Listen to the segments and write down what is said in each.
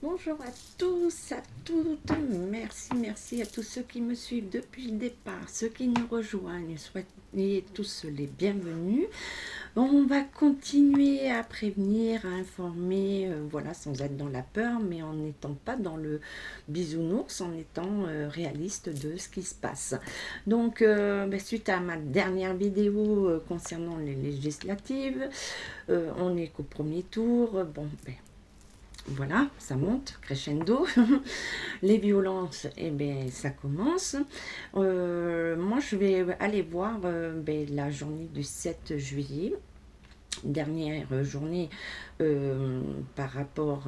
Bonjour à tous, à toutes, merci à tous ceux qui me suivent depuis le départ, ceux qui nous rejoignent, soyez tous les bienvenus. On va continuer à prévenir, à informer, voilà, sans être dans la peur, mais en n'étant pas dans le bisounours, en étant réaliste de ce qui se passe. Donc, suite à ma dernière vidéo concernant les législatives, on n'est qu'au premier tour, voilà, ça monte, crescendo. Les violences, ça commence. Moi, je vais aller voir la journée du 7 juillet, dernière journée par rapport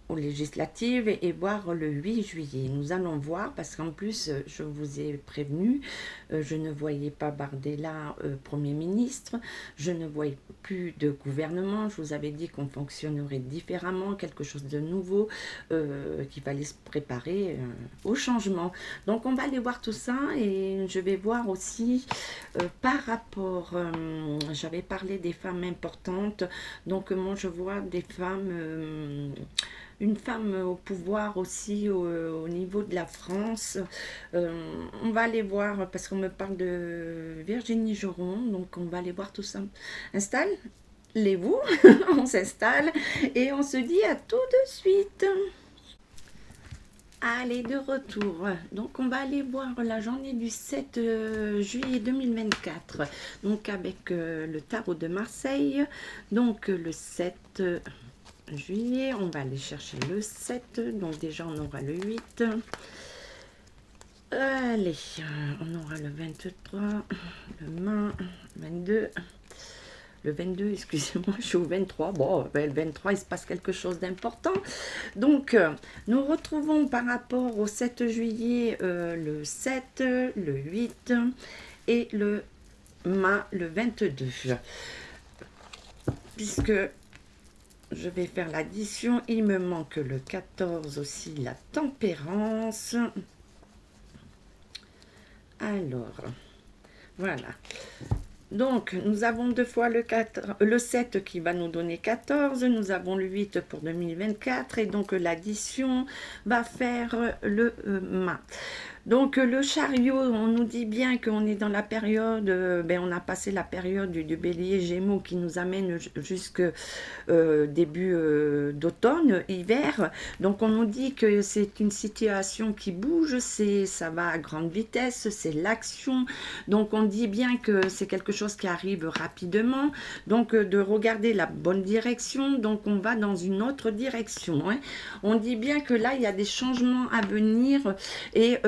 aux législatives et voir le 8 juillet. Nous allons voir, parce qu'en plus, je vous ai prévenu, je ne voyais pas Bardella Premier ministre, je ne voyais plus de gouvernement, je vous avais dit qu'on fonctionnerait différemment, quelque chose de nouveau, qu'il fallait se préparer au changement. Donc on va aller voir tout ça et je vais voir aussi par rapport, j'avais parlé des femmes importantes, donc moi je vois des femmes... une femme au pouvoir aussi au niveau de la France. On va aller voir, parce qu'on me parle de Virginie Joron, donc on va aller voir tout ça. Installez-vous, on s'installe et on se dit à tout de suite. Allez, de retour. Donc, on va aller voir la journée du 7 juillet 2024. Donc, avec le tarot de Marseille. Donc, le 7 juillet, on va aller chercher le 7, donc déjà on aura le 8, allez, on aura le 23, le 20, 22, le 22, excusez-moi, je suis au 23, bon, le 23, il se passe quelque chose d'important, donc nous retrouvons par rapport au 7 juillet, le 7, le 8 et le 22, puisque je vais faire l'addition. Il me manque le 14 aussi, la tempérance. Alors, voilà. Donc, nous avons deux fois le 7 qui va nous donner 14. Nous avons le 8 pour 2024. Et donc, l'addition va faire le mât. Donc le chariot, on nous dit bien qu'on est dans la période, on a passé la période du bélier gémeaux qui nous amène jusque début d'automne, hiver. Donc on nous dit que c'est une situation qui bouge, ça va à grande vitesse, c'est l'action. Donc on dit bien que c'est quelque chose qui arrive rapidement. Donc de regarder la bonne direction, donc on va dans une autre direction. Hein. On dit bien que là, il y a des changements à venir et...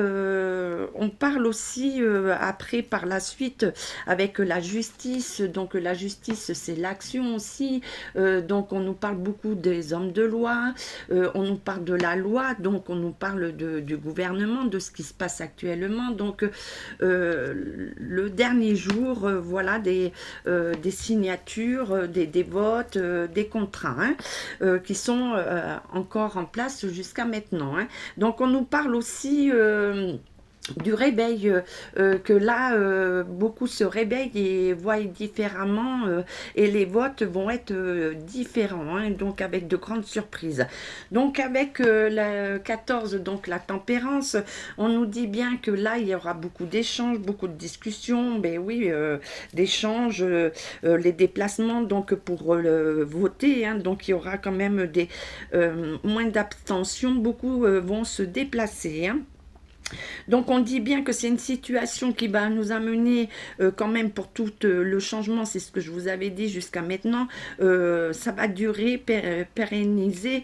on parle aussi après par la suite avec la justice, donc la justice c'est l'action aussi, donc on nous parle beaucoup des hommes de loi, on nous parle de la loi, donc on nous parle du gouvernement, de ce qui se passe actuellement, donc le dernier jour, voilà des signatures, des votes, des contrats hein, qui sont encore en place jusqu'à maintenant. Hein. Donc on nous parle aussi... du réveil, que là, beaucoup se réveillent et voient différemment et les votes vont être différents, hein, donc avec de grandes surprises. Donc avec la 14, donc la tempérance, on nous dit bien que là, il y aura beaucoup d'échanges, beaucoup de discussions, oui, d'échanges, les déplacements, donc pour voter, hein, donc il y aura quand même des moins d'abstention, beaucoup vont se déplacer, hein. Donc on dit bien que c'est une situation qui va nous amener quand même pour tout le changement, c'est ce que je vous avais dit jusqu'à maintenant, ça va durer, pérenniser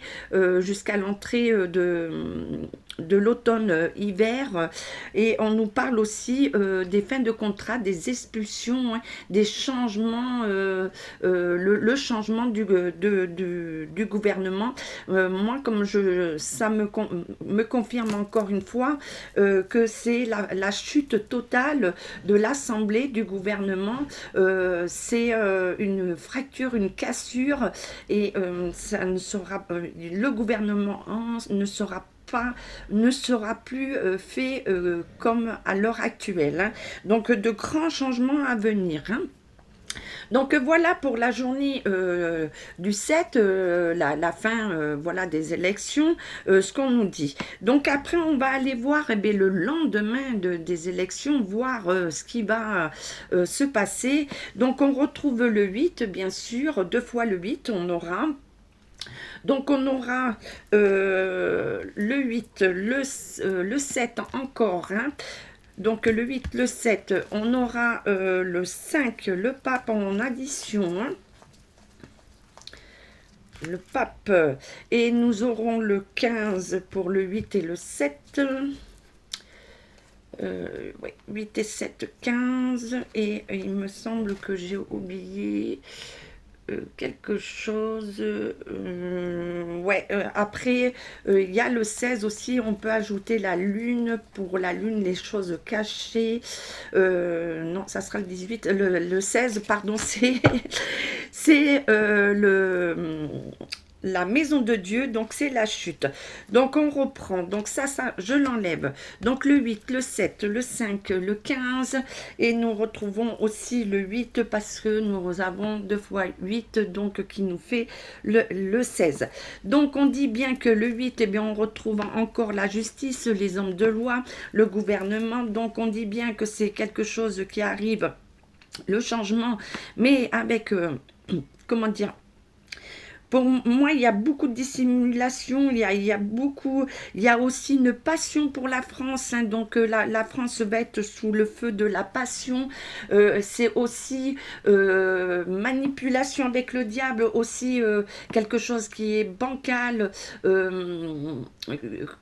jusqu'à l'entrée de l'automne-hiver, et on nous parle aussi des fins de contrat, des expulsions, hein, des changements, le changement du gouvernement. Moi, comme ça me confirme encore une fois que c'est la chute totale de l'Assemblée, du gouvernement, c'est une fracture, une cassure, et ça ne sera, le gouvernement ne sera plus fait comme à l'heure actuelle. Hein. Donc de grands changements à venir. Hein. Donc voilà pour la journée du 7, la fin voilà, des élections, ce qu'on nous dit. Donc après, on va aller voir eh bien, le lendemain des élections, voir ce qui va se passer. Donc on retrouve le 8, bien sûr, 2 fois le 8, on aura... Donc on aura le 8, le 7 encore, hein. Donc le 8, le 7, on aura le 5, le pape en addition, hein. Le pape, et nous aurons le 15 pour le 8 et le 7. Oui, 8 et 7, 15. Et il me semble que j'ai oublié quelque chose. Ouais, après, il y a le 16 aussi. On peut ajouter la lune. Pour la lune, les choses cachées. Non, ça sera le 18. Le 16, pardon, c'est la maison de Dieu, donc c'est la chute. Donc on reprend, donc ça je l'enlève. Donc le 8, le 7, le 5, le 15, et nous retrouvons aussi le 8 parce que nous avons 2 fois 8, donc qui nous fait le 16. Donc on dit bien que le 8, eh bien, on retrouve encore la justice, les hommes de loi, le gouvernement, donc on dit bien que c'est quelque chose qui arrive, le changement, mais avec, comment dire, pour moi, il y a beaucoup de dissimulation, il y a beaucoup, il y a aussi une passion pour la France, hein, donc la France va être sous le feu de la passion, c'est aussi manipulation avec le diable, aussi quelque chose qui est bancal,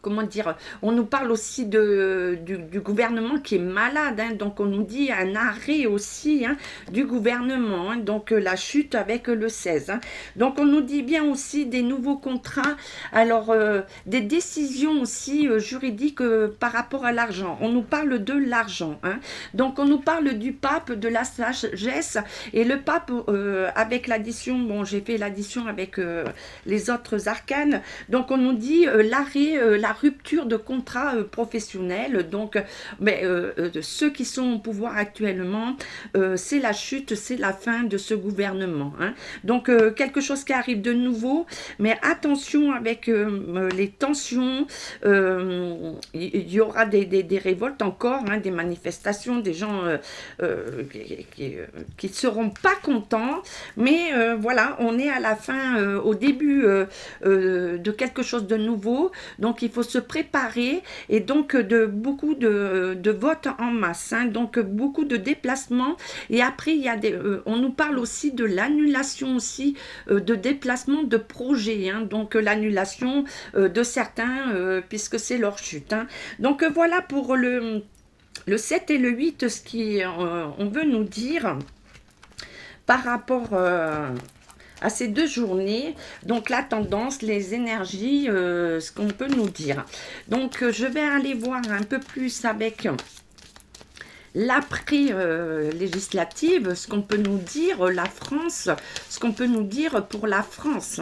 comment dire, on nous parle aussi du gouvernement qui est malade, hein, donc on nous dit un arrêt aussi, hein, du gouvernement, hein, donc la chute avec le 16, hein. Donc on nous dit bien aussi des nouveaux contrats, alors des décisions aussi juridiques par rapport à l'argent. On nous parle de l'argent, hein. Donc on nous parle du pape, de la sagesse, et le pape avec l'addition, bon j'ai fait l'addition avec les autres arcanes, donc on nous dit l'arrêt, la rupture de contrats professionnels, donc mais, ceux qui sont au pouvoir actuellement, c'est la chute, c'est la fin de ce gouvernement, hein. Donc quelque chose qui arrive de nouveau, mais attention avec les tensions, il y aura des révoltes encore, hein, des manifestations, des gens qui ne seront pas contents, mais voilà, on est à la fin, au début de quelque chose de nouveau, donc il faut se préparer, et donc beaucoup de votes en masse, hein, donc beaucoup de déplacements, et après il y a on nous parle aussi de l'annulation aussi de déplacement de projets, hein, donc l'annulation de certains puisque c'est leur chute, hein. Donc voilà pour le 7 et le 8, ce qu'on veut nous dire par rapport à ces 2 journées, donc la tendance, les énergies, ce qu'on peut nous dire. Donc je vais aller voir un peu plus avec l'après-législative, ce qu'on peut nous dire, la France, ce qu'on peut nous dire pour la France.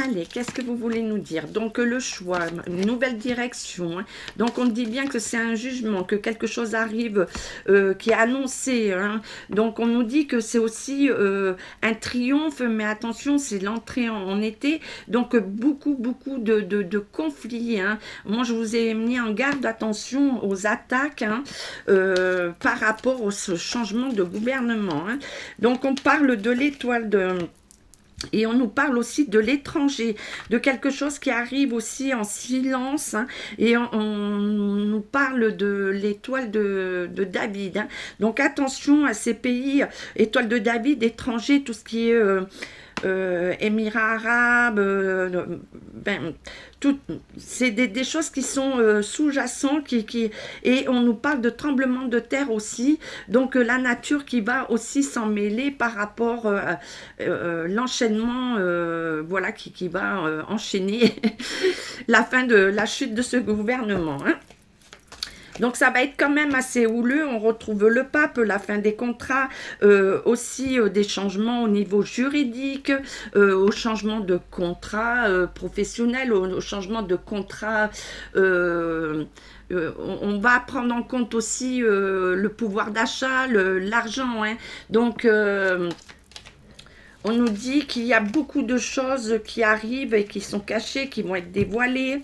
Allez, qu'est-ce que vous voulez nous dire? Donc le choix, une nouvelle direction, hein. Donc on dit bien que c'est un jugement, que quelque chose arrive qui est annoncé, hein. Donc on nous dit que c'est aussi un triomphe, mais attention, c'est l'entrée en été, donc beaucoup de conflits, hein. Moi je vous ai mis en garde, attention aux attaques, hein, par rapport au changement de gouvernement, hein. Donc on parle de l'étoile de... Et on nous parle aussi de l'étranger, de quelque chose qui arrive aussi en silence, hein, et on nous parle de l'étoile de David, hein. Donc attention à ces pays, étoile de David, étranger, tout ce qui est Émirats arabes, ben, c'est des choses qui sont sous-jacentes, et on nous parle de tremblement de terre aussi, donc la nature qui va aussi s'en mêler par rapport à l'enchaînement, voilà, qui va enchaîner la fin de la chute de ce gouvernement, hein. Donc ça va être quand même assez houleux, on retrouve le pape, la fin des contrats, aussi des changements au niveau juridique, au changement de contrat professionnel, au changement de contrat on va prendre en compte aussi le pouvoir d'achat, l'argent, hein. Donc, on nous dit qu'il y a beaucoup de choses qui arrivent et qui sont cachées, qui vont être dévoilées.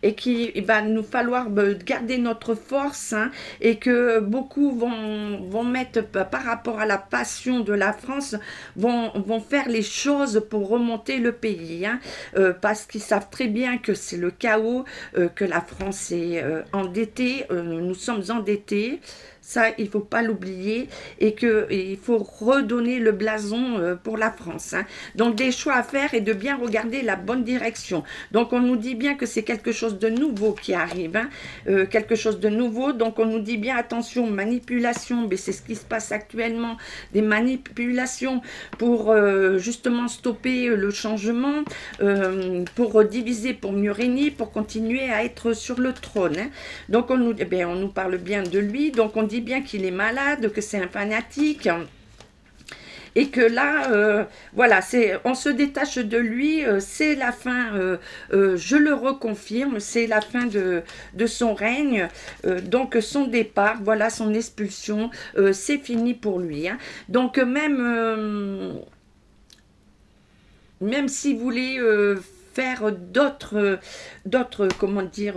Et qu'il va nous falloir garder notre force, hein, et que beaucoup vont mettre, par rapport à la passion de la France, vont faire les choses pour remonter le pays, hein, parce qu'ils savent très bien que c'est le chaos, que la France est endettée, nous sommes endettés. Ça, il ne faut pas l'oublier, et qu'il faut redonner le blason pour la France, hein. Donc, des choix à faire et de bien regarder la bonne direction. Donc, on nous dit bien que c'est quelque chose de nouveau qui arrive, hein, quelque chose de nouveau. Donc, on nous dit bien, attention, manipulation, mais c'est ce qui se passe actuellement, des manipulations pour justement stopper le changement, pour diviser, pour mieux régner, pour continuer à être sur le trône, hein. Donc, on nous parle bien de lui, donc on dit bien qu'il est malade, que c'est un fanatique, et que là, voilà, on se détache de lui, c'est la fin, je le reconfirme, c'est la fin de son règne, donc son départ, voilà, son expulsion, c'est fini pour lui, hein. Donc même si vous voulez faire d'autres, comment dire,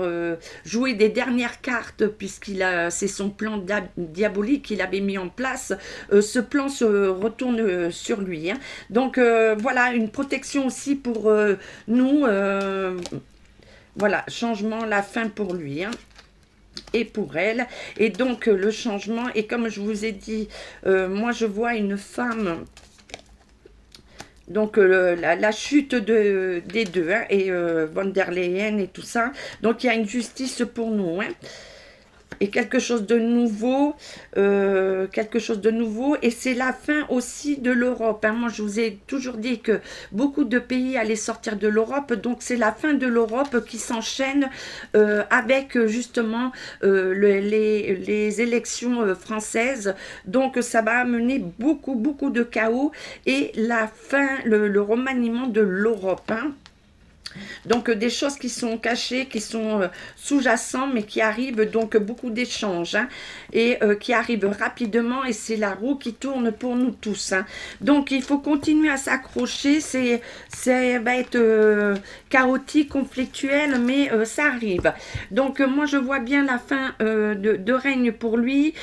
jouer des dernières cartes, c'est son plan diabolique qu'il avait mis en place, ce plan se retourne sur lui, hein. Donc voilà, une protection aussi pour nous, voilà, changement, la fin pour lui, hein, et pour elle. Et donc le changement, et comme je vous ai dit, moi je vois une femme. Donc, la chute des deux, hein, et von der Leyen et tout ça. Donc, il y a une justice pour nous, hein. Et quelque chose de nouveau, et c'est la fin aussi de l'Europe, hein. Moi, je vous ai toujours dit que beaucoup de pays allaient sortir de l'Europe, donc c'est la fin de l'Europe qui s'enchaîne avec justement les élections françaises. Donc, ça va amener beaucoup de chaos et la fin, le remaniement de l'Europe, hein. Donc, des choses qui sont cachées, qui sont sous-jacentes, mais qui arrivent, donc beaucoup d'échanges, hein, et qui arrivent rapidement, et c'est la roue qui tourne pour nous tous, hein. Donc, il faut continuer à s'accrocher, ça va être chaotique, conflictuel, mais ça arrive. Donc, moi, je vois bien la fin de règne pour lui,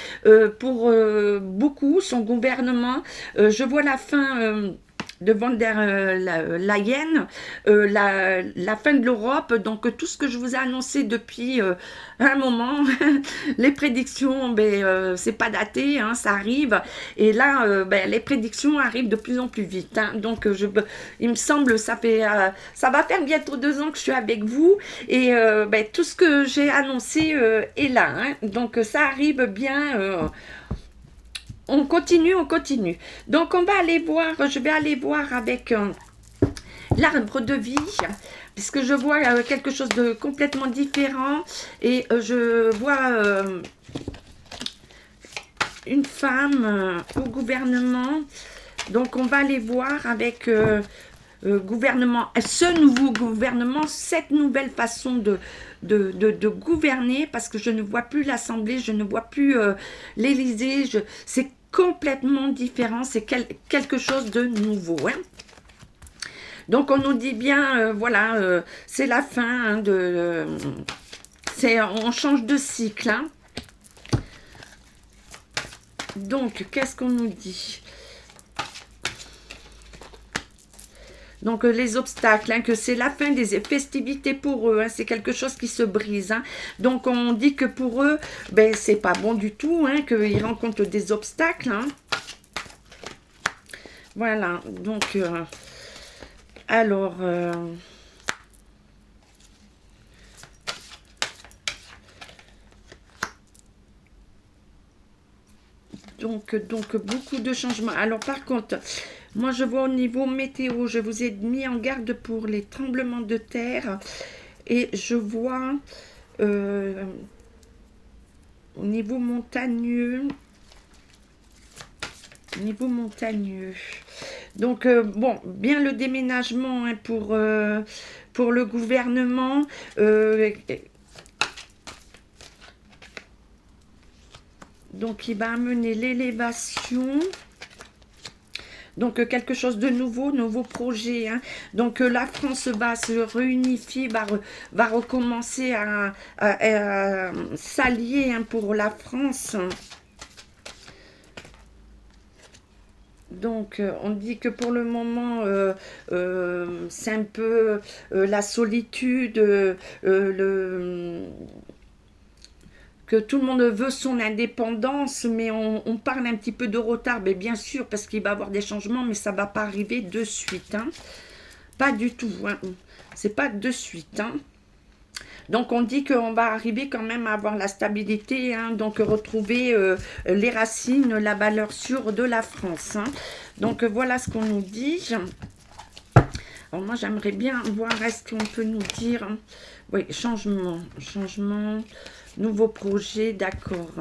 pour beaucoup, son gouvernement. Je vois la fin de von der Leyen, la fin de l'Europe. Donc tout ce que je vous ai annoncé depuis un moment, les prédictions, c'est pas daté, hein, ça arrive, et là les prédictions arrivent de plus en plus vite, hein. Donc il me semble, ça va faire bientôt 2 ans que je suis avec vous, et tout ce que j'ai annoncé est là, hein. Donc ça arrive bien. On continue. Donc, je vais aller voir avec l'arbre de vie, puisque je vois quelque chose de complètement différent, et je vois une femme au gouvernement. Donc, on va aller voir avec gouvernement, ce nouveau gouvernement, cette nouvelle façon de gouverner, parce que je ne vois plus l'Assemblée, je ne vois plus l'Élysée, c'est complètement différent, c'est quelque chose de nouveau, hein. Donc on nous dit bien, voilà, c'est la fin, hein, on change de cycle, hein. Donc qu'est-ce qu'on nous dit? Donc les obstacles, hein, que c'est la fin des festivités pour eux, hein, c'est quelque chose qui se brise, hein. Donc on dit que pour eux, c'est pas bon du tout, hein, qu'ils rencontrent des obstacles, hein. Voilà, donc alors donc beaucoup de changements. Alors par contre, moi je vois au niveau météo, je vous ai mis en garde pour les tremblements de terre, et je vois au niveau montagneux, donc bon, bien le déménagement, hein, pour le gouvernement, Donc, il va amener l'élévation. Donc, quelque chose de nouveau, nouveau projet. Hein. Donc, la France va se réunifier, va recommencer à s'allier hein, pour la France. Donc, on dit que pour le moment, c'est un peu la solitude, que tout le monde veut son indépendance, mais on parle un petit peu de retard, mais bien sûr, parce qu'il va y avoir des changements, mais ça ne va pas arriver de suite. Hein. Pas du tout. Hein. C'est pas de suite. Hein. Donc, on dit qu'on va arriver quand même à avoir la stabilité, hein, donc retrouver les racines, la valeur sûre de la France. Hein. Donc, voilà ce qu'on nous dit. Alors, moi, j'aimerais bien voir, est-ce qu'on peut nous dire... Hein. Oui, changement, nouveau projet, d'accord.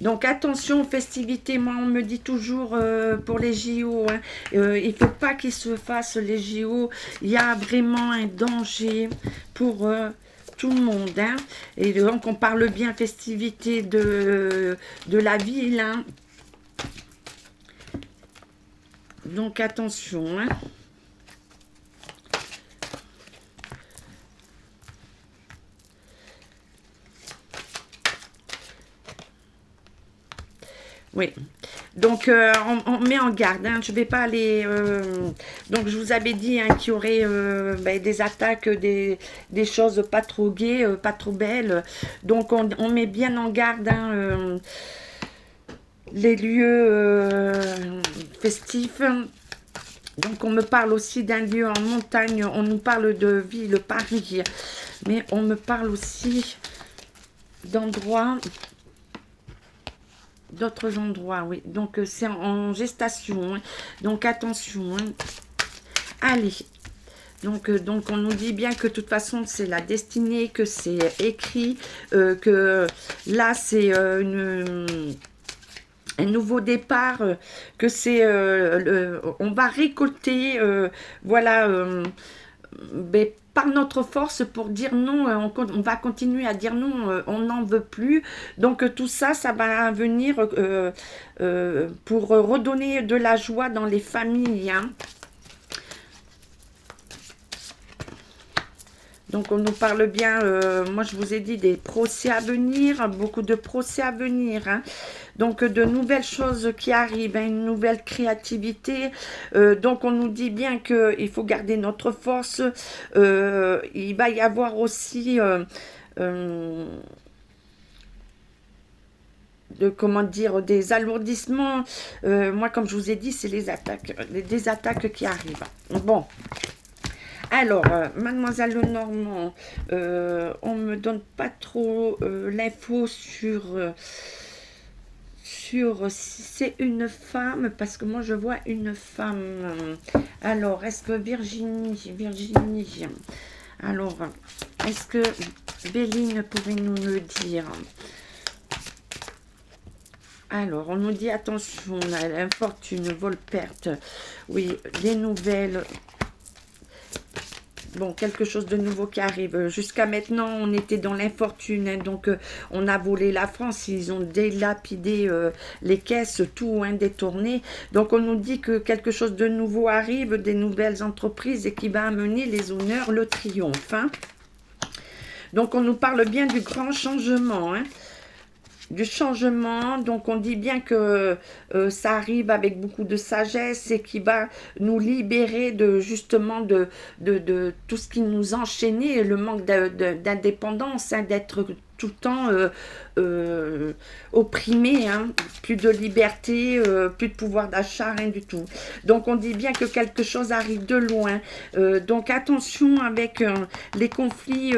Donc, attention aux festivités. Moi, on me dit toujours pour les JO, hein, il ne faut pas qu'ils se fassent les JO. Il y a vraiment un danger pour tout le monde. Hein. Et donc, on parle bien festivité de la ville. Hein. Donc, attention. Hein. Oui, donc on met en garde, hein. Je ne vais pas aller... donc je vous avais dit hein, qu'il y aurait des attaques, des choses pas trop gaies, pas trop belles. Donc on met bien en garde hein, les lieux festifs. Donc on me parle aussi d'un lieu en montagne, on nous parle de ville, Paris. Mais on me parle aussi d'endroits... D'autres endroits, oui. Donc, c'est en gestation. Hein. Donc, attention. Hein. Allez. Donc, on nous dit bien que de toute façon, c'est la destinée, que c'est écrit, que là, c'est un nouveau départ, que c'est... on va récolter, voilà... par notre force pour dire non, on va continuer à dire non, on n'en veut plus. Donc tout ça, ça va venir pour redonner de la joie dans les familles. Hein. Donc on nous parle bien, moi je vous ai dit des procès à venir, beaucoup de procès à venir. Hein. Donc, de nouvelles choses qui arrivent, hein, une nouvelle créativité. Donc, on nous dit bien qu'il faut garder notre force. Il va y avoir aussi... comment dire, des alourdissements. Moi, comme je vous ai dit, c'est les attaques, des attaques qui arrivent. Bon. Alors, Mademoiselle Lenormand, on ne me donne pas trop l'info sur si c'est une femme, parce que moi je vois une femme. Alors, est-ce que Virginie, alors, est-ce que Béline pourrait nous le dire? Alors, on nous dit attention, l'infortune, vol-perte, oui, des nouvelles... Bon, quelque chose de nouveau qui arrive. Jusqu'à maintenant, on était dans l'infortune. Hein, donc, on a volé la France. Ils ont délapidé les caisses, tout hein, détourné. Donc, on nous dit que quelque chose de nouveau arrive, des nouvelles entreprises et qui va amener les honneurs, le triomphe. Hein. Donc, on nous parle bien du grand changement. Hein. Du changement, donc on dit bien que ça arrive avec beaucoup de sagesse et qui va nous libérer de justement de tout ce qui nous enchaînait, le manque d'indépendance, hein, d'être tout le temps opprimé, hein, plus de liberté, plus de pouvoir d'achat, rien du tout. Donc on dit bien que quelque chose arrive de loin. Donc attention avec les conflits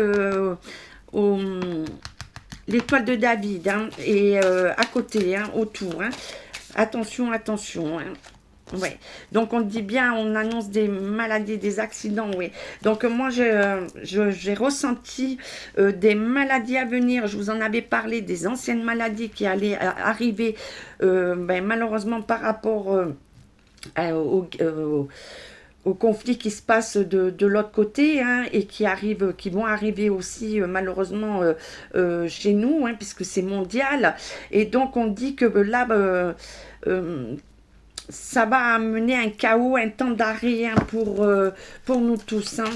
l'étoile de David, hein, et à côté, hein, autour. Hein. Attention, attention. Hein. Ouais. Donc, on dit bien, on annonce des maladies, des accidents, oui. Donc, moi, j'ai ressenti des maladies à venir. Je vous en avais parlé, des anciennes maladies qui allaient arriver, malheureusement, par rapport au conflit qui se passe de l'autre côté, hein, et qui vont arriver aussi malheureusement chez nous, hein, puisque c'est mondial. Et donc on dit que là, ça va amener un chaos, un temps d'arrêt, hein, pour nous tous, hein.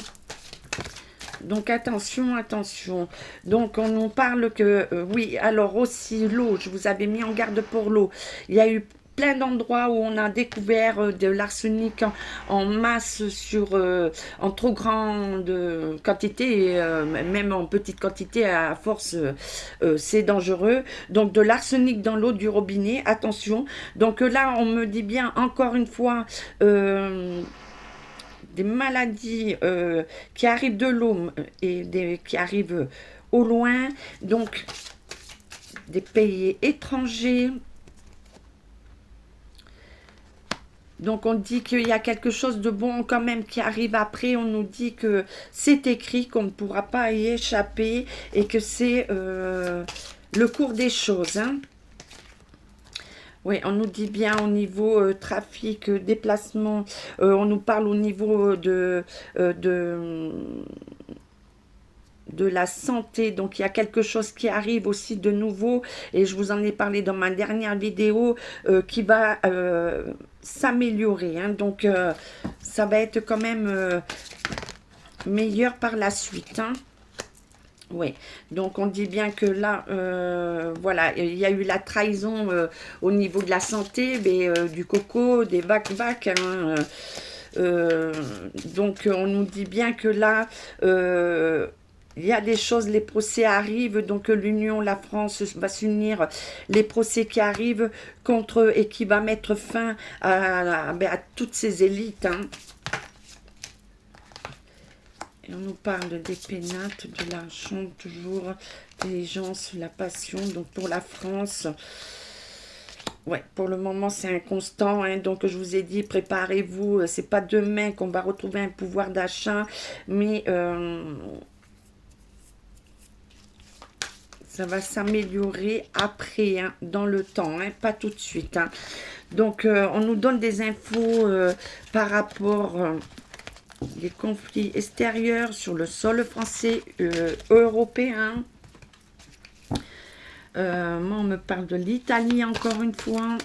Donc attention, attention. Donc on nous parle que, oui, alors aussi l'eau, je vous avais mis en garde pour l'eau. Il y a eu plein d'endroits où on a découvert de l'arsenic en masse en trop grande quantité, et, même en petite quantité à force, c'est dangereux. Donc de l'arsenic dans l'eau du robinet, attention. Donc là, on me dit bien encore une fois, des maladies qui arrivent de l'eau et qui arrivent au loin, donc des pays étrangers. Donc on dit qu'il y a quelque chose de bon quand même qui arrive après. On nous dit que c'est écrit, qu'on ne pourra pas y échapper et que c'est le cours des choses, hein. Oui, on nous dit bien au niveau trafic, déplacement, on nous parle au niveau de la santé. Donc il y a quelque chose qui arrive aussi de nouveau, et je vous en ai parlé dans ma dernière vidéo, qui va s'améliorer, hein. Donc ça va être quand même meilleur par la suite, hein. Oui, donc on dit bien que là, voilà, il y a eu la trahison au niveau de la santé, mais, du coco, des vac-vac, hein, donc on nous dit bien que là, il y a des choses, les procès arrivent, donc l'Union, la France va s'unir, les procès qui arrivent contre et qui va mettre fin à toutes ces élites, hein. Et on nous parle des pénates, de l'argent, toujours, l'intelligence, la passion. Donc pour la France, ouais, pour le moment c'est inconstant, hein. Donc je vous ai dit, préparez-vous, c'est pas demain qu'on va retrouver un pouvoir d'achat, mais ça va s'améliorer après, hein, dans le temps, hein, pas tout de suite, hein. Donc on nous donne des infos par rapport les conflits extérieurs sur le sol français, européen. Moi, on me parle de l'Italie encore une fois.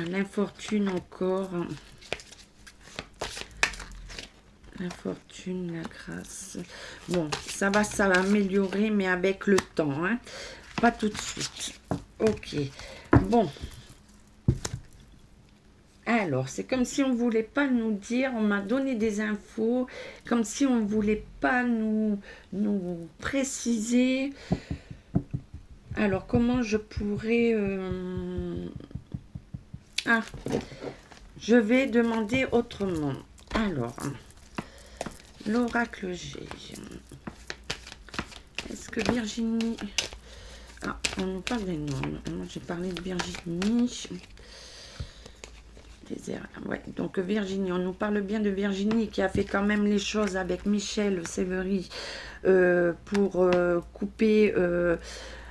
L'infortune encore. L'infortune, la grâce. Bon, ça va améliorer, mais avec le temps, hein. Pas tout de suite. Ok. Bon. Alors, c'est comme si on ne voulait pas nous dire, on m'a donné des infos, comme si on ne voulait pas nous préciser. Alors, comment je pourrais... Ah, je vais demander autrement. Alors, l'oracle G. Est-ce que Virginie... Ah, on nous parle des noms. Moi, j'ai parlé de Virginie. Ouais, donc Virginie, on nous parle bien de Virginie qui a fait quand même les choses avec Michel Sévery pour couper,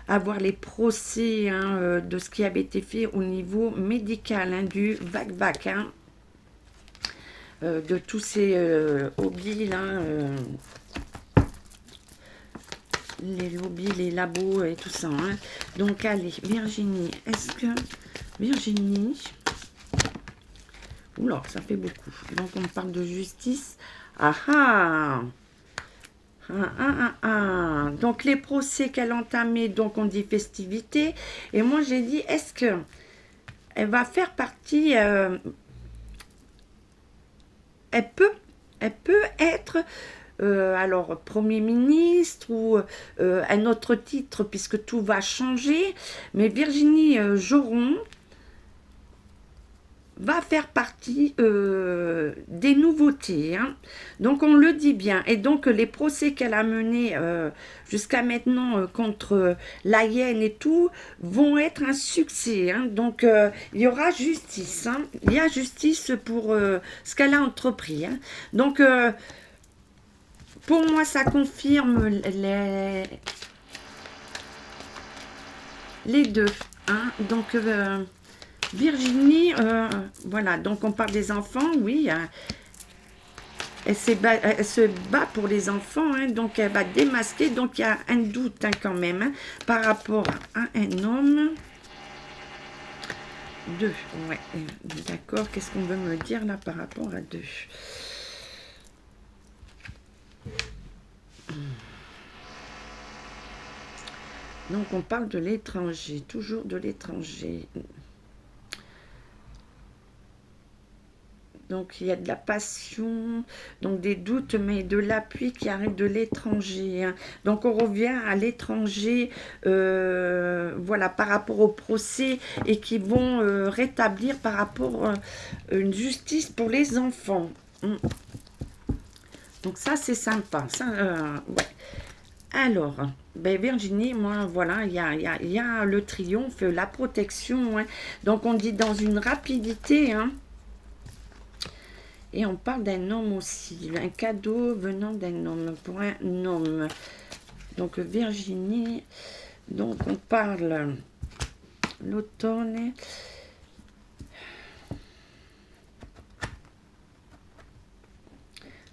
avoir les procès, hein, de ce qui avait été fait au niveau médical, hein, du vac-vac, hein, de tous ces hobbies là, les lobbies, les labos et tout ça, hein. Donc allez, Virginie, est-ce que Virginie... Oula, ça fait beaucoup. Donc, on parle de justice. Ah ah! Ah, ah, ah, ah. Donc, les procès qu'elle a entamés, donc on dit festivité. Et moi, j'ai dit, est-ce que elle va faire partie... elle peut être... alors, Premier ministre ou un autre titre, puisque tout va changer. Mais Virginie Joron va faire partie des nouveautés, hein. Donc on le dit bien, et donc les procès qu'elle a menés jusqu'à maintenant contre la Hyène et tout vont être un succès, hein. Donc il y aura justice, hein. Il y a justice pour ce qu'elle a entrepris, hein. Donc pour moi ça confirme les deux, hein. Donc Virginie, voilà, donc on parle des enfants, oui. Elle se bat pour les enfants, hein, donc elle va démasquer. Donc il y a un doute hein, quand même hein, par rapport à un homme. Deux, ouais, d'accord. Qu'est-ce qu'on veut me dire là par rapport à deux? Donc on parle de l'étranger, toujours de l'étranger. Donc il y a de la passion, donc des doutes, mais de l'appui qui arrive de l'étranger. Hein. Donc on revient à l'étranger, voilà, par rapport au procès et qui vont rétablir par rapport à une justice pour les enfants. Donc ça c'est sympa. Ça, ouais. Alors, ben Virginie, moi, voilà, il y a le triomphe, la protection. Hein. Donc, on dit dans une rapidité. Hein. Et on parle d'un homme aussi. Un cadeau venant d'un homme, pour un homme. Donc, Virginie. Donc, on parle l'automne.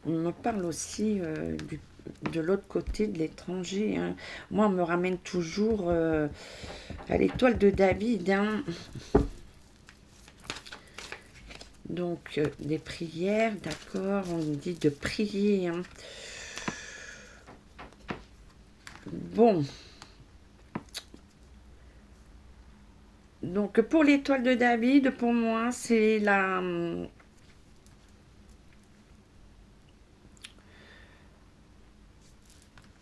On me parle aussi de l'autre côté de l'étranger. Hein. Moi, on me ramène toujours à l'étoile de David. Hein. Donc, des prières, d'accord. On dit de prier. Hein. Bon. Donc, pour l'étoile de David, pour moi, c'est la...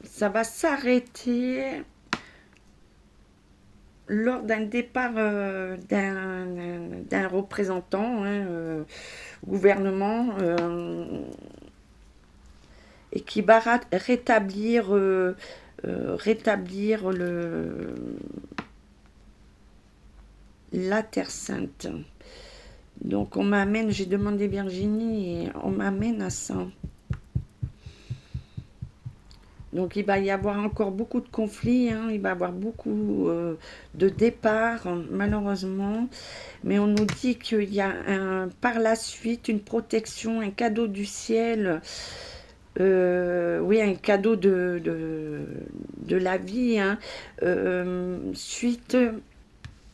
Ça va s'arrêter lors d'un départ d'un représentant, hein, gouvernement, et qui va rétablir, rétablir la Terre Sainte. Donc on m'amène, j'ai demandé Virginie, et on m'amène à ça. Donc, il va y avoir encore beaucoup de conflits, hein, il va y avoir beaucoup de départs, malheureusement. Mais on nous dit qu'il y a par la suite une protection, un cadeau du ciel. Oui, un cadeau de la vie, hein, suite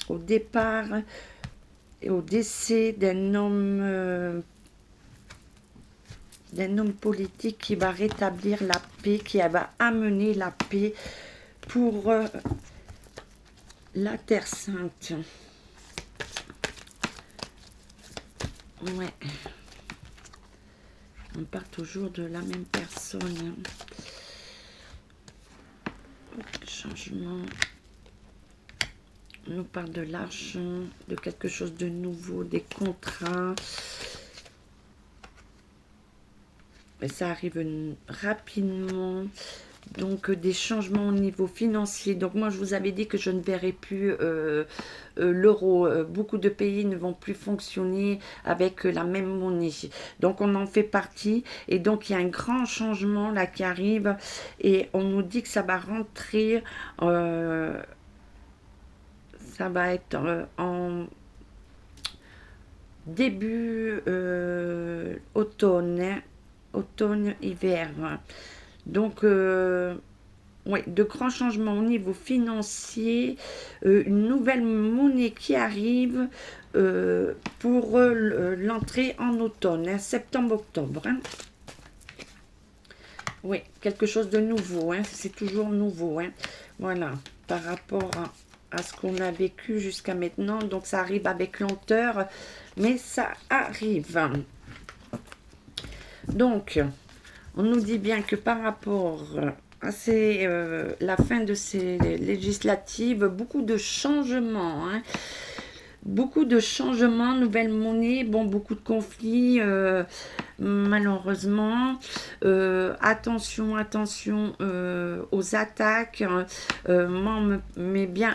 au départ et au décès d'un homme politique qui va rétablir la paix, qui va amener la paix pour la Terre Sainte. Ouais. On parle toujours de la même personne. Changement. On nous parle de l'argent, de quelque chose de nouveau, des contrats. Et ça arrive rapidement. Donc des changements au niveau financier. Donc moi je vous avais dit que je ne verrai plus l'euro. Beaucoup de pays ne vont plus fonctionner avec la même monnaie. Donc on en fait partie. Et donc il y a un grand changement là qui arrive. Et on nous dit que ça va rentrer. Ça va être en début automne. Hein, automne-hiver. Donc, ouais, de grands changements au niveau financier, une nouvelle monnaie qui arrive pour l'entrée en automne, hein, septembre-octobre. Hein. Oui, quelque chose de nouveau, hein, c'est toujours nouveau. Hein. Voilà, par rapport à ce qu'on a vécu jusqu'à maintenant. Donc, ça arrive avec lenteur, mais ça arrive. Donc, on nous dit bien que par rapport à la fin de ces législatives, beaucoup de changements, hein, beaucoup de changements, nouvelles monnaies, bon, beaucoup de conflits, malheureusement. Attention, attention aux attaques. Moi,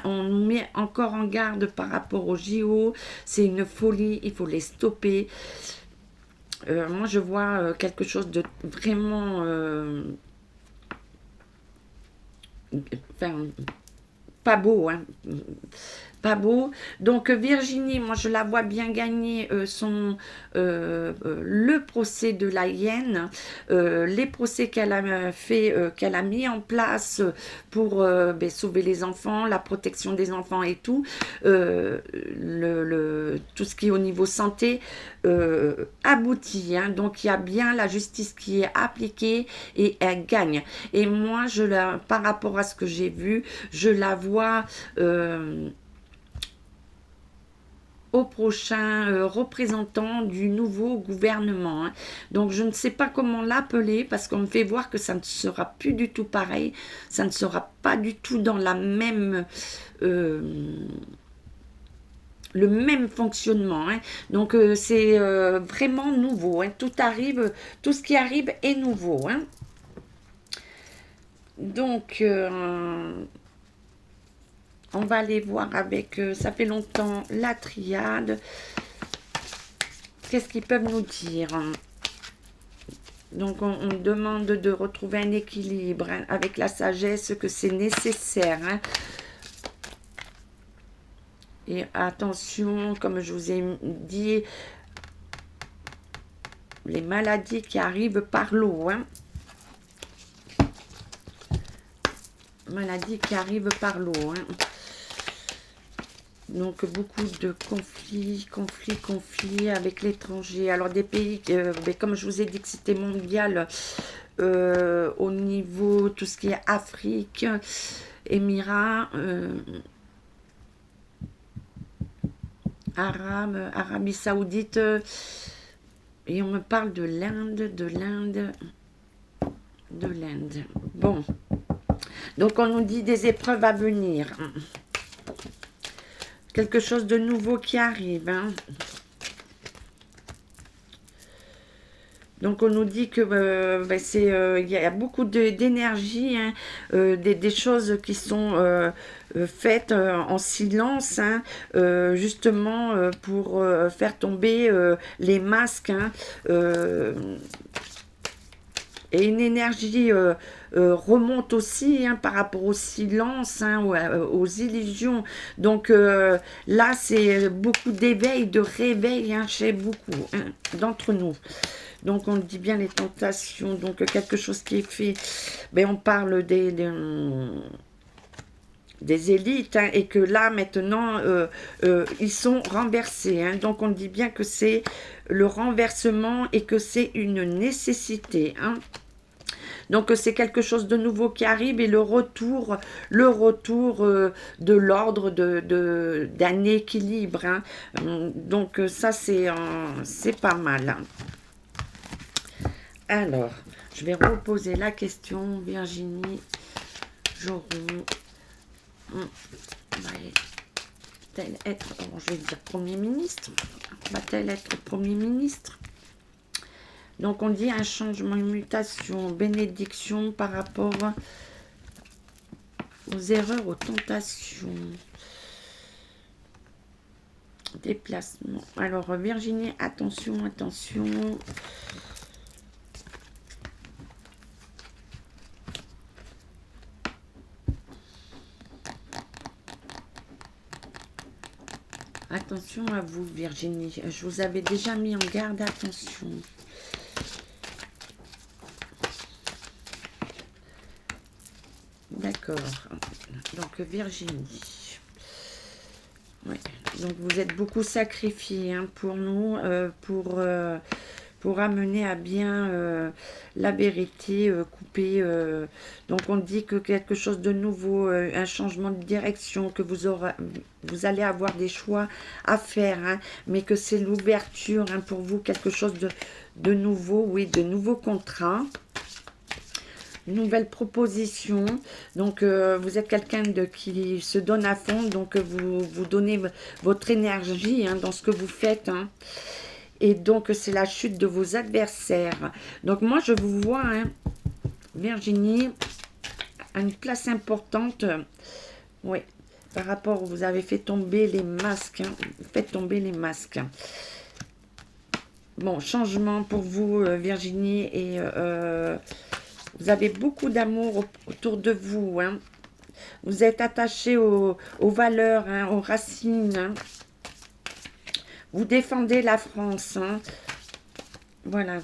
on nous met encore en garde par rapport aux JO. C'est une folie, il faut les stopper. Moi, je vois quelque chose de vraiment... enfin, pas beau. Hein. Pas beau. Donc Virginie, moi je la vois bien gagner le procès de la hyène, les procès qu'elle a fait, qu'elle a mis en place pour sauver les enfants, la protection des enfants et tout, tout ce qui est au niveau santé aboutit. Hein. Donc il y a bien la justice qui est appliquée et elle gagne. Et moi, par rapport à ce que j'ai vu, je la vois au prochain représentant du nouveau gouvernement. Hein. Donc je ne sais pas comment l'appeler parce qu'on me fait voir que ça ne sera plus du tout pareil, ça ne sera pas du tout dans la même le même fonctionnement. Hein. Donc c'est vraiment nouveau. Hein. Tout ce qui arrive est nouveau. Hein. Donc on va aller voir avec, ça fait longtemps, la triade. Qu'est-ce qu'ils peuvent nous dire? Donc, on demande de retrouver un équilibre hein, avec la sagesse, que c'est nécessaire. Hein. Et attention, comme je vous ai dit, les maladies qui arrivent par l'eau. Hein. Maladies qui arrivent par l'eau. Hein. Donc, beaucoup de conflits avec l'étranger. Alors, des pays, comme je vous ai dit que c'était mondial, au niveau, tout ce qui est Afrique, Émirats, Arabie Saoudite, et on me parle de l'Inde, Bon. Donc, on nous dit des épreuves à venir. Quelque chose de nouveau qui arrive. Hein. Donc, on nous dit que il y a beaucoup d'énergie, hein, des choses qui sont faites en silence, hein, justement pour faire tomber les masques. Hein, et une énergie remonte aussi hein, par rapport au silence, hein, aux illusions. Donc là, c'est beaucoup d'éveil, de réveil hein, chez beaucoup hein, d'entre nous. Donc on dit bien les tentations, donc quelque chose qui est fait. Ben, on parle des élites hein, et que là maintenant ils sont renversés. Hein. Donc on dit bien que c'est le renversement et que c'est une nécessité. Hein. Donc c'est quelque chose de nouveau qui arrive et le retour de l'ordre, d'un équilibre. Hein. Donc ça c'est pas mal. Hein. Alors, je vais reposer la question, Virginie Joron. Va-t-elle être, je vais dire Premier ministre, va-t-elle être Premier ministre? Donc on dit un changement, une mutation, bénédiction par rapport aux erreurs, aux tentations. Déplacement. Alors Virginie, attention. Attention à vous, Virginie. Je vous avais déjà mis en garde, attention. D'accord. Donc, Virginie. Ouais. Donc, vous êtes beaucoup sacrifié hein, pour nous, pour amener à bien la vérité, couper. Donc, on dit que quelque chose de nouveau, un changement de direction, que vous allez avoir des choix à faire, hein, mais que c'est l'ouverture hein, pour vous, quelque chose de nouveau, oui, de nouveaux contrats. Nouvelle proposition. Donc, vous êtes quelqu'un qui se donne à fond. Donc, vous donnez votre énergie hein, dans ce que vous faites. Hein. Et donc, c'est la chute de vos adversaires. Donc, moi, je vous vois, hein, Virginie, à une place importante. Oui, par rapport, vous avez fait tomber les masques. Hein, vous faites tomber les masques. Bon, changement pour vous, Virginie. Et vous avez beaucoup d'amour autour de vous. Hein. Vous êtes attaché aux valeurs, hein, aux racines. Hein. Vous défendez la France. Hein. Voilà.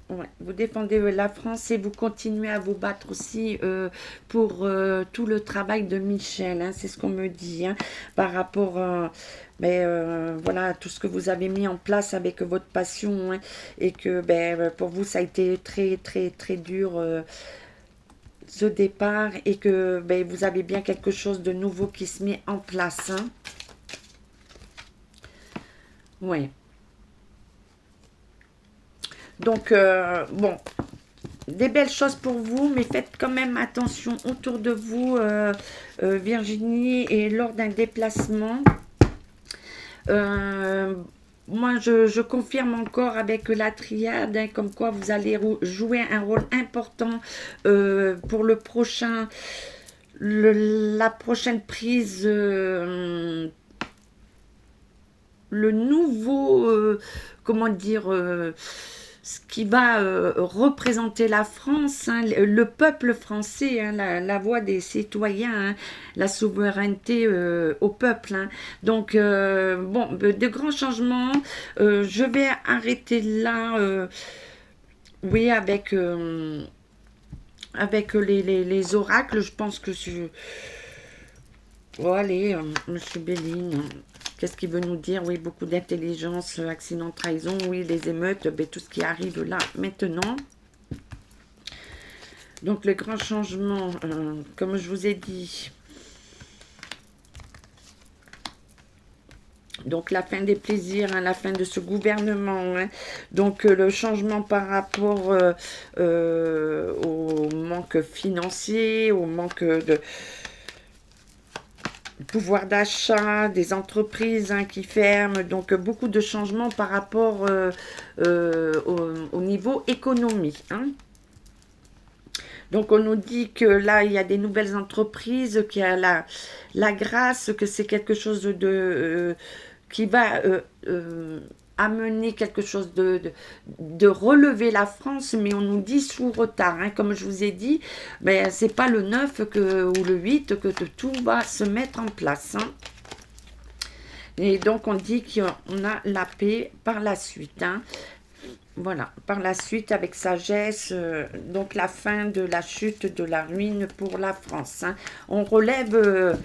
Ouais, vous défendez la France et vous continuez à vous battre aussi pour tout le travail de Michel. Hein, c'est ce qu'on me dit hein, par rapport voilà, tout ce que vous avez mis en place avec votre passion. Hein, et que pour vous, ça a été très, très, très dur ce départ. Et que vous avez bien quelque chose de nouveau qui se met en place. Hein. Ouais. Donc, bon, des belles choses pour vous, mais faites quand même attention autour de vous, Virginie, et lors d'un déplacement. Moi, je confirme encore avec la triade, hein, comme quoi vous allez jouer un rôle important pour le prochain, la prochaine prise, le nouveau, comment dire, ce qui va représenter la France, hein, le peuple français, hein, la voix des citoyens, hein, la souveraineté au peuple. Hein. Donc, bon, de grands changements. Je vais arrêter là, oui, avec les oracles. Je pense que je... Oh, allez, Monsieur Béline... Qu'est-ce qu'il veut nous dire? Oui, beaucoup d'intelligence, accident, trahison, oui, les émeutes, tout ce qui arrive là maintenant. Donc, le grand changement, comme je vous ai dit, donc la fin des plaisirs, hein, la fin de ce gouvernement, hein. Donc le changement par rapport au manque financier, au manque de pouvoir d'achat, des entreprises hein, qui ferment, donc beaucoup de changements par rapport au niveau économie. Hein. Donc on nous dit que là, il y a des nouvelles entreprises, qu'il y a la grâce, que c'est quelque chose de qui va amener quelque chose de relever la France, mais on nous dit sous retard. Hein. Comme je vous ai dit, c'est pas le 9 ou le 8 que tout va se mettre en place. Hein. Et donc, on dit qu'on a la paix par la suite. Hein. Voilà, par la suite, avec sagesse, donc la fin de la chute, de la ruine pour la France. Hein. On relève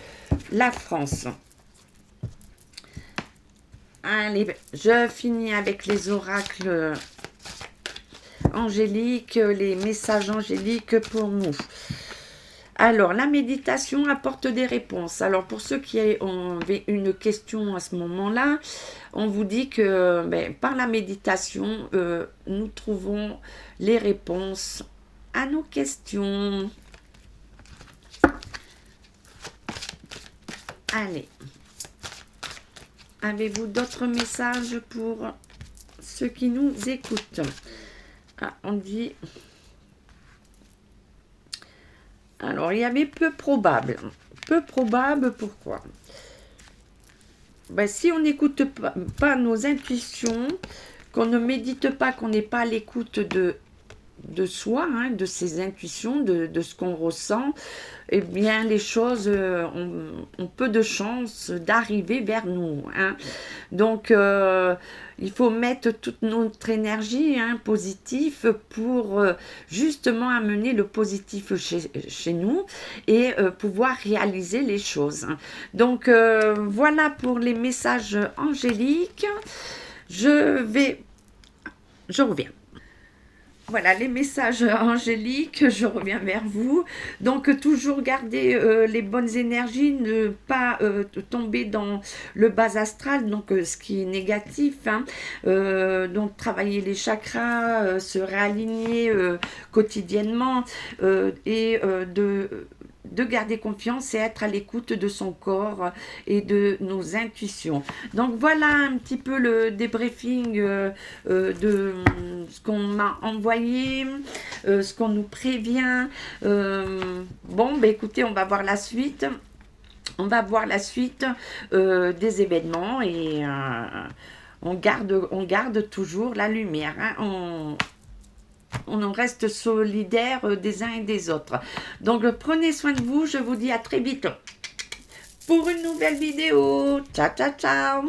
la France. Allez, je finis avec les oracles angéliques, les messages angéliques pour nous. Alors, la méditation apporte des réponses. Alors, pour ceux qui ont une question à ce moment-là, on vous dit que par la méditation, nous trouvons les réponses à nos questions. Allez. Avez-vous d'autres messages pour ceux qui nous écoutent? Ah, on dit... Alors, il y avait peu probable. Peu probable, pourquoi? Si on n'écoute pas nos intuitions, qu'on ne médite pas, qu'on n'est pas à l'écoute de soi, hein, de ses intuitions, de ce qu'on ressent, eh bien, les choses ont peu de chances d'arriver vers nous. Hein. Donc, il faut mettre toute notre énergie hein, positive pour justement amener le positif chez nous et pouvoir réaliser les choses. Donc, voilà pour les messages angéliques. Je reviens. Voilà, les messages angéliques, je reviens vers vous. Donc, toujours garder les bonnes énergies, ne pas tomber dans le bas astral, donc ce qui est négatif. Hein. Donc, travailler les chakras, se réaligner quotidiennement et de garder confiance et être à l'écoute de son corps et de nos intuitions. Donc voilà un petit peu le débriefing de ce qu'on m'a envoyé, ce qu'on nous prévient. Bon, écoutez, on va voir la suite. On va voir la suite des événements et on garde toujours la lumière. Hein. On en reste solidaires des uns et des autres. Donc, prenez soin de vous. Je vous dis à très vite pour une nouvelle vidéo. Ciao, ciao, ciao.